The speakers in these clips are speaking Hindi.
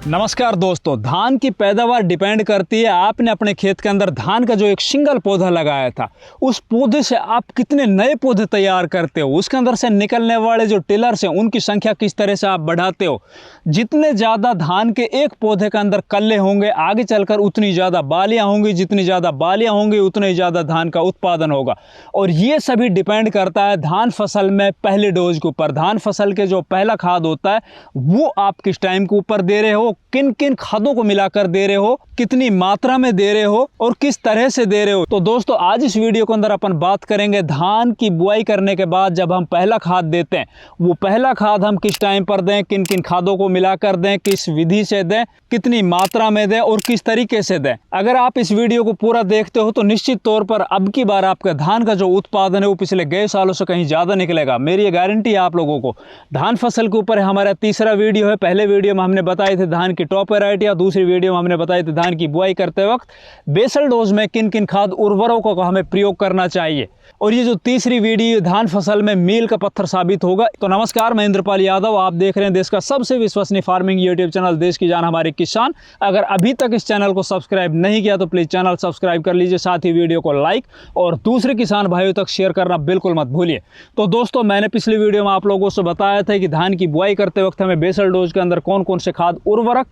नमस्कार दोस्तों, धान की पैदावार डिपेंड करती है आपने अपने खेत के अंदर धान का जो एक सिंगल पौधा लगाया था उस पौधे से आप कितने नए पौधे तैयार करते हो, उसके अंदर से निकलने वाले जो टिलर्स हैं उनकी संख्या किस तरह से आप बढ़ाते हो। जितने ज़्यादा धान के एक पौधे के अंदर कल्ले होंगे आगे चलकर उतनी ज़्यादा बालियाँ होंगी, जितनी ज़्यादा बालियाँ होंगी उतने ज़्यादा धान का उत्पादन होगा। और ये सभी डिपेंड करता है धान फसल में पहले डोज के ऊपर। धान फसल के जो पहला खाद होता है वो आप किस टाइम के ऊपर दे रहे हो, किन किन खादों को मिलाकर दे रहे हो, कितनी मात्रा में दे रहे हो और किस तरह से दे रहे हो। तो दोस्तों आज इस वीडियो के अंदर अपन बात करेंगे धान की बुआई करने के बाद जब हम पहला खाद देते हैं वो पहला खाद हम किस टाइम पर दें, किन किन खादों को मिलाकर दें, किस विधि से दें, कितनी मात्रा में दें और किस तरीके से दें। अगर आप इस वीडियो को पूरा देखते हो तो निश्चित तौर पर अब की बार आपका धान का जो उत्पादन है वो पिछले गए सालों से कहीं ज़्यादा निकलेगा। मेरी ये गारंटी है आप लोगों को। धान फसल के ऊपर हमारा तीसरा वीडियो है। पहले वीडियो में हमने बताए थे धान की टॉप वैरायटी, दूसरी वीडियो में हमने बताए थे धान की बुआई करते वक्त बेसल डोज में किन किन खाद उर्वरकों का हमें प्रयोग करना चाहिए। और ये जो तीसरी वीडियो धान फसल में मील का पत्थर साबित होगा। तो नमस्कार, मैं इंद्रपाल यादव, आप देख रहे हैं देश का सबसे विश्वसनीय फार्मिंग यूट्यूब चैनल देश की जान हमारे किसान। अगर अभी तक इस चैनल को सब्सक्राइब नहीं किया तो प्लीज़ चैनल सब्सक्राइब कर लीजिए, साथ ही वीडियो को लाइक और दूसरे किसान भाइयों तक शेयर करना बिल्कुल मत भूलिए। तो दोस्तों मैंने पिछली वीडियो में आप लोगों से बताया था कि धान की बुआई करते वक्त हमें बेसल डोज के अंदर कौन कौन से खाद उर्वरक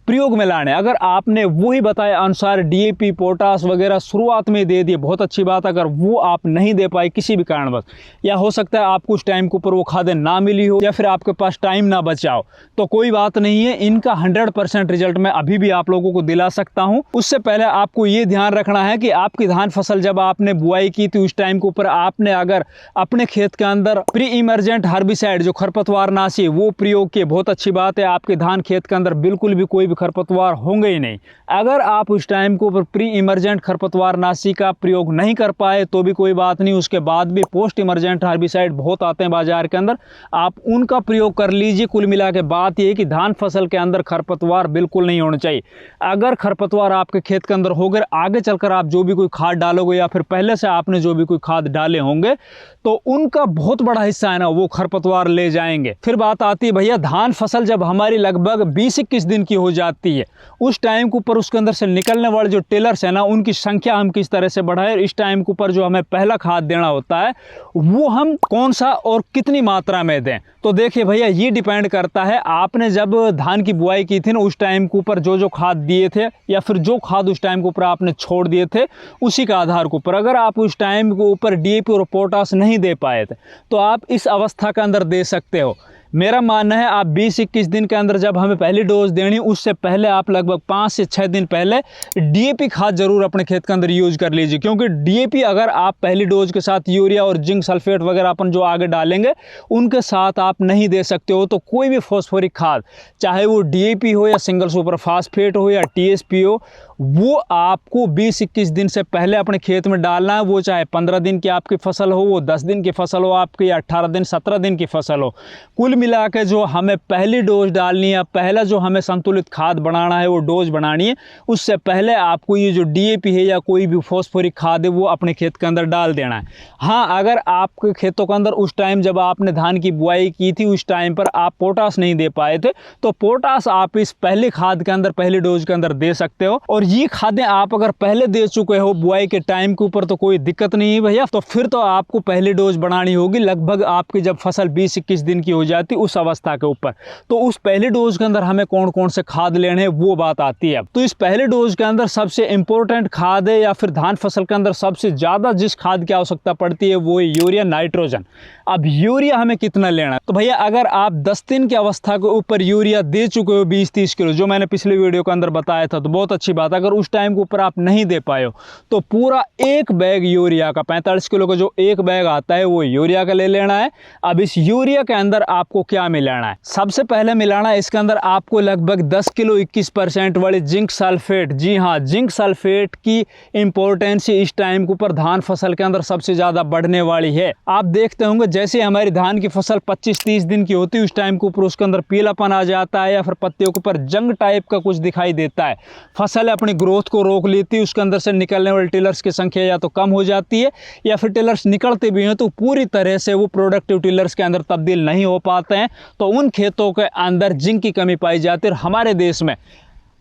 प्रयोग में लाने। अगर आपने वही बताया अनुसार डीएपी, पोटास वगैरह शुरुआत में दे दिए, बहुत अच्छी बात। अगर वो आप नहीं दे पाए किसी भी कारणवश, या हो सकता है आपको उस टाइम के ऊपर वो खादें ना मिली हो या फिर आपके पास टाइम ना बचा हो, तो कोई बात नहीं है। इनका 100% रिजल्ट मैं अभी भी आप लोगों को दिला सकता हूँ। उससे पहले आपको ये ध्यान रखना है कि आपकी धान फसल जब आपने बुआई की थी उस टाइम के ऊपर आपने अगर अपने खेत के अंदर प्री इमरजेंट हर्बिसाइड जो खरपतवार नाशी है वो प्रयोग किए, बहुत अच्छी बात है। आपके धान खेत के अंदर बिल्कुल भी कोई भी खरपतवार होंगे ही नहीं। अगर आप उस टाइम के ऊपर प्री इमरजेंट खरपतवार नाशी का प्रयोग नहीं कर पाए तो भी कोई बात नहीं, उसके बाद भी पोस्ट इमरजेंट हर्बिसाइड बहुत आते हैं बाजार के अंदर, आप उनका प्रयोग कर लीजिए। कुल मिला के बात यह है कि धान फसल के अंदर खरपतवार बिल्कुल नहीं होना चाहिए। अगर खरपतवार आपके खेत के अंदर हो गए, आगे चलकर आप जो भी कोई खाद डालोगे या फिर पहले से आपने जो भी कोई खाद डाले होंगे तो उनका बहुत बड़ा हिस्सा है ना वो खरपतवार ले जाएंगे। फिर बात आती है भैया धान फसल जब हमारी लगभग 20-21 दिन की हो जाती है उस टाइम के ऊपर उसके अंदर से निकलने वाले जो टिलर्स है ना उनकी संख्या हम किस तरह से बढ़ाएं। इस टाइम के ऊपर जो हमें पहला खाद देना होता है वो हम कौन सा और कितनी मात्रा में दें। तो देखिए भैया ये डिपेंड करता है आपने जब धान की बुआई की थी ना उस टाइम के ऊपर जो खाद दिए थे या फिर जो खाद उस टाइम के ऊपर आपने छोड़ दिए थे उसी के आधार के ऊपर। अगर आप उस टाइम के ऊपर डीएपी और पोटास नहीं दे पाए थे तो आप इस अवस्था के अंदर दे सकते हो। मेरा मानना है आप 20-21 दिन के अंदर जब हमें पहली डोज देनी उससे पहले आप लगभग 5 से 6 दिन पहले डीएपी खाद जरूर अपने खेत के अंदर यूज कर लीजिए। क्योंकि डीएपी अगर आप पहली डोज के साथ यूरिया और जिंक सल्फेट वगैरह अपन जो आगे डालेंगे उनके साथ आप नहीं दे सकते हो। तो कोई भी फॉस्फोरिक खाद चाहे वो डीएपी हो या सिंगल सुपर फास्फेट हो या टीएसपी हो वो आपको 20-21 दिन से पहले अपने खेत में डालना है। वो चाहे 15 दिन की आपकी फसल हो, वो 10 दिन की फसल हो आपकी, या 18 दिन 17 दिन की फसल हो। कुल मिला के जो हमें पहली डोज डालनी है, पहला जो हमें संतुलित खाद बनाना है वो डोज बनानी है, उससे पहले आपको ये जो डीएपी है या कोई भी फॉस्फोरिक खाद है वो अपने खेत के अंदर डाल देना है। हाँ, अगर आपके खेतों के अंदर उस टाइम जब आपने धान की बुआई की थी उस टाइम पर आप पोटास नहीं दे पाए थे तो पोटास आप इस पहले खाद के अंदर पहली डोज के अंदर दे सकते हो। और ये खादें आप अगर पहले दे चुके हो बुआई के टाइम के ऊपर तो कोई दिक्कत नहीं है भैया। तो फिर तो आपको पहली डोज बनानी होगी लगभग आपकी जब फसल 20-21 दिन की हो जाती उस अवस्था के ऊपर। तो उस पहले डोज के अंदर हमें कौन कौन से खाद लेने हैं वो बात आती है। तो इस पहले डोज के अंदर सबसे इंपॉर्टेंट खाद है या फिर धान फसल के अंदर सबसे ज्यादा जिस खाद की आवश्यकता पड़ती है वो है यूरिया, नाइट्रोजन। अब यूरिया हमें कितना लेना है तो भैया अगर आप 10 दिन की अवस्था के ऊपर यूरिया दे चुके हो 20-30 किलो जो मैंने पिछले वीडियो के अंदर बताया था तो बहुत अच्छी बात। अगर उस टाइम के ऊपर आप नहीं दे पाए हो तो पूरा एक बैग यूरिया का 45 किलो का जो एक बैग आता है वो यूरिया का ले लेना है। अब इस यूरिया के अंदर आपको क्या मिलाना है, सबसे पहले मिलाना है इसके अंदर आपको लगभग 10 किलो 21% वाले जिंक सल्फेट। जी हाँ, जिंक सल्फेट की इंपॉर्टेंस इस टाइम के ऊपर धान फसल के अंदर सबसे ज्यादा बढ़ने वाली है। आप देखते होंगे जैसे हमारी धान की फसल 25-30 दिन की होती है उस टाइम के ऊपर उसके अंदर पीलापन आ जाता है या फिर पत्तियों के ऊपर जंग टाइप का कुछ दिखाई देता है। फसल अपनी ग्रोथ को रोक लेती है, उसके अंदर से निकलने वाले टिलर्स की संख्या या तो कम हो जाती है या फिर टिलर्स निकलते भी हैं तो पूरी तरह से वो प्रोडक्टिव टिलर्स के अंदर तब्दील नहीं हो पाते। करते हैं तो उन खेतों के अंदर जिंक की कमी पाई जाती है। और हमारे देश में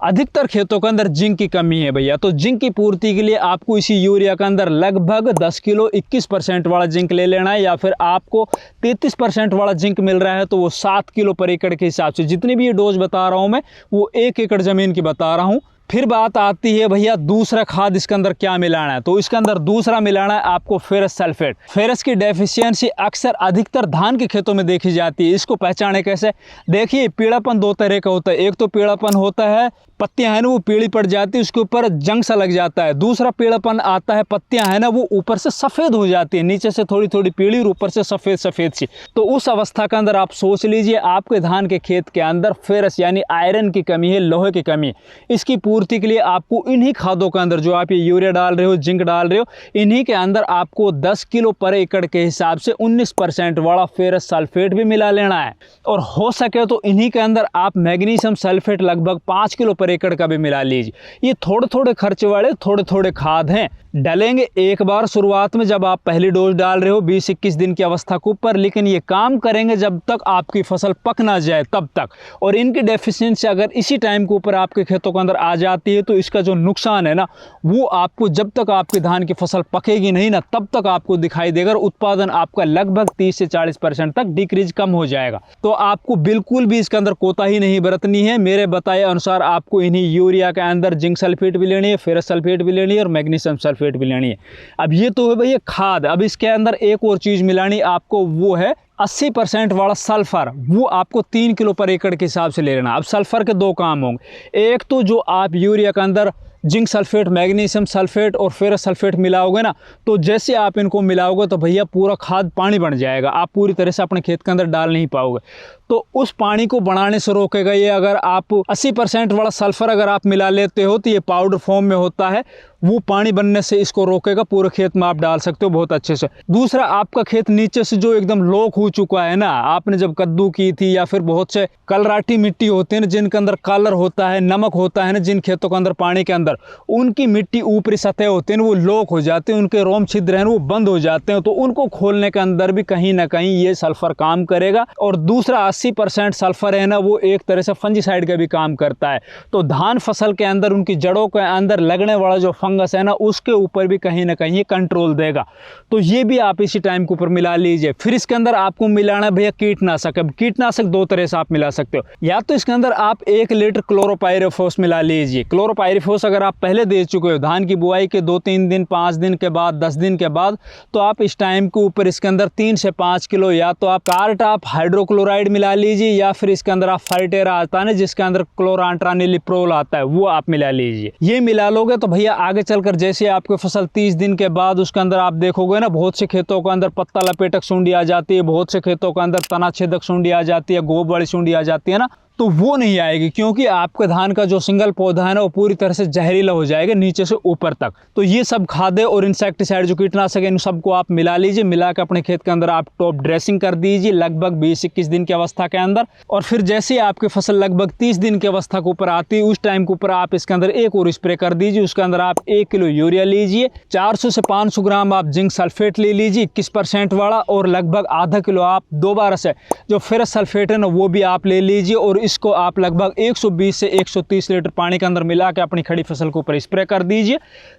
अधिकतर खेतों के अंदर जिंक की कमी है भैया। तो जिंक की पूर्ति के लिए आपको इसी यूरिया के अंदर लगभग 10 किलो 21% वाला जिंक ले लेना है, या फिर आपको 33% वाला जिंक मिल रहा है तो वो 7 किलो पर एकड़ के हिसाब से, जितनी भी ये डोज बता रहा हूँ मैं वो 1 एकड़ ज़मीन की बता रहा हूँ। फिर बात आती है भैया दूसरा खाद इसके अंदर क्या मिलाना है। तो इसके अंदर दूसरा मिलाना है आपको फेरस सल्फेट। फेरस की डेफिशिएंसी अक्सर अधिकतर धान के खेतों में देखी जाती है। इसको पहचाने कैसे? देखिए, पीलापन दो तरह का होता है। एक तो पीलापन होता है, पत्तियां है ना वो पीली पड़ जाती है, उसके ऊपर जंग सा लग जाता है। दूसरा पीलापन आता है, पत्तियां है ना वो ऊपर से सफ़ेद हो जाती है, नीचे से थोड़ी थोड़ी पीली और ऊपर से सफ़ेद सफ़ेद सी। तो उस अवस्था के अंदर आप सोच लीजिए आपके धान के खेत के अंदर फेरस यानी आयरन की कमी है, लोहे की कमी है। इसकी पूर्ति के लिए आपको इन्हीं खादों के अंदर, जो आप ये यूरिया डाल रहे हो, जिंक डाल रहे हो, इन्हीं के अंदर आपको 10 किलो पर एकड़ के हिसाब से 19% वाला फेरस सल्फेट भी मिला लेना है। और हो सके तो इन्हीं के अंदर आप मैग्नीशियम सल्फेट लगभग 5 किलो पर एकड़ का भी मिला लीजिए। ये थोड़े थोड़े खर्च वाले थोड़े थोड़े खाद हैं, डलेंगे एक बार शुरुआत में जब आप पहली डोज डाल रहे हो 20-21 दिन की अवस्था के ऊपर, लेकिन ये काम करेंगे जब तक आपकी फसल पक ना जाए तब तक। और इनकी डेफिशिएंसी अगर इसी टाइम के ऊपर आपके खेतों के अंदर आ जाती है तो इसका जो नुकसान है ना वो आपको जब तक आपकी धान की फसल पकेगी नहीं ना तब तक आपको दिखाई देगा। उत्पादन आपका लगभग 30 से 40% तक डिक्रीज कम हो जाएगा। तो आपको बिल्कुल भी इसके अंदर कोताही नहीं बरतनी है। मेरे बताए अनुसार आपको इन्हीं यूरिया के अंदर जिंक सल्फेट भी लेनी है, फेरस सल्फेट भी लेनी है और मैग्नीशियम सल्फेट भी लेनी है। अब ये तो है भैया खाद। अब इसके अंदर एक और चीज़ मिलानी आपको, वो है 80% वाला सल्फर। वो आपको 3 किलो पर एकड़ के हिसाब से ले लेना। अब सल्फर के दो काम होंगे, एक तो जो आप यूरिया के अंदर जिंक सल्फेट, मैग्नीशियम सल्फेट और फेरस सल्फेट मिलाओगे ना, तो जैसे आप इनको मिलाओगे तो भैया पूरा खाद पानी बन जाएगा, आप पूरी तरह से अपने खेत के अंदर डाल नहीं पाओगे। तो उस पानी को बनाने से रोकेगा ये। अगर आप 80% वाला सल्फर अगर आप मिला लेते हो तो ये पाउडर फॉर्म में होता है, वो पानी बनने से इसको रोकेगा, पूरे खेत में आप डाल सकते हो बहुत अच्छे से। दूसरा, आपका खेत नीचे से जो एकदम लोक हो चुका है ना, आपने जब कद्दू की थी या फिर बहुत से कलराटी मिट्टी होते हैं ना जिनके अंदर कलर होता है, नमक होता है ना जिन खेतों के अंदर पानी के अंदर, उनकी मिट्टी ऊपरी सतह होते हैं वो लोक हो जाते हैं, उनके रोम छिद्र हैं वो बंद हो जाते हैं। तो उनको खोलने के अंदर भी कहीं ना कहीं ये सल्फर काम करेगा। और दूसरा 80% सल्फर है ना वो एक तरह से फंजीसाइड का भी काम करता है। तो धान फसल के अंदर उनकी जड़ों के अंदर लगने वाला जो फंगस है ना उसके ऊपर भी कहीं ना कहीं कंट्रोल देगा। तो ये भी आप इसी टाइम के ऊपर मिला लीजिए। फिर इसके अंदर आपको मिलाना भैया कीटनाशक। अब कीटनाशक दो तरह से आप मिला सकते हो, या तो इसके अंदर आप 1 लीटर क्लोरोपाइरिफॉस मिला लीजिए। क्लोरोपाइरिफॉस अगर आप पहले दे चुके हो धान की बुआई के 2-3 दिन, 5 दिन के बाद, 10 दिन के बाद, तो आप इस टाइम के ऊपर इसके अंदर 3 से 5 किलो या तो आप कार्टाप हाइड्रोक्लोराइड मिला लीजिए, या फिर इसके अंदर आप फर्टेरा आता है जिसके अंदर क्लोरांट्रानिलिप्रोल आता है वो आप मिला लीजिए। ये मिला लोगे तो भैया आगे चलकर जैसे आपकी फसल 30 दिन के बाद उसके अंदर आप देखोगे ना बहुत से खेतों के अंदर पत्ता लपेटक सूंडी आ जाती है, बहुत से खेतों के अंदर तना छेदक सूंडी आ जाती है, गोब वाली सूंडी आ जाती है ना, तो वो नहीं आएगी, क्योंकि आपके धान का जो सिंगल पौधा है ना वो पूरी तरह से जहरीला हो जाएगा नीचे से ऊपर तक। तो ये सब खादें और इंसेक्टिसाइड जो कीटनाशक है इन सबको आप मिला लीजिए। मिला के अपने खेत के अंदर आप टॉप ड्रेसिंग कर दीजिए लगभग 20-21 दिन की अवस्था के अंदर। और फिर जैसे ही आपकी फसल लगभग 30 दिन की अवस्था के ऊपर आती है उस टाइम के ऊपर आप इसके अंदर एक और स्प्रे कर दीजिए। उसके अंदर आप 1 किलो यूरिया लीजिए, 400 से 500 ग्राम आप जिंक सल्फेट ले लीजिए 21% वाला, और लगभग आधा किलो आप दोबारा से जो फेरस सल्फेट है ना वो भी आप ले लीजिए। और इसको आप लगभग 120 से 130 लीटर पानी के अंदर मिला के अपनी खड़ी फसल के ऊपर स्प्रे कर दीजिए।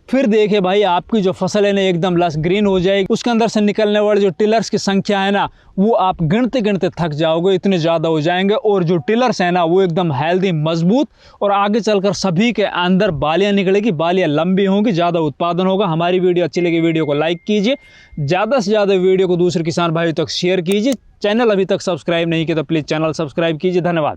फिर देखिए भाई आपकी जो फसल है ना एकदम लस ग्रीन हो जाएगी। उसके अंदर से निकलने वाले जो टिलर्स की संख्या है ना वो आप गिनते गिनते थक जाओगे, इतने ज़्यादा हो जाएंगे। और जो टिलर्स है ना वो एकदम हेल्दी, मजबूत, और आगे चलकर सभी के अंदर बालियाँ निकलेगी, बालियाँ लंबी होंगी, ज़्यादा उत्पादन होगा। हमारी वीडियो अच्छी लगी वीडियो को लाइक कीजिए, ज़्यादा से ज़्यादा वीडियो को दूसरे किसान भाइयों तक शेयर कीजिए। चैनल अभी तक सब्सक्राइब नहीं किया तो प्लीज़ चैनल सब्सक्राइब कीजिए। धन्यवाद।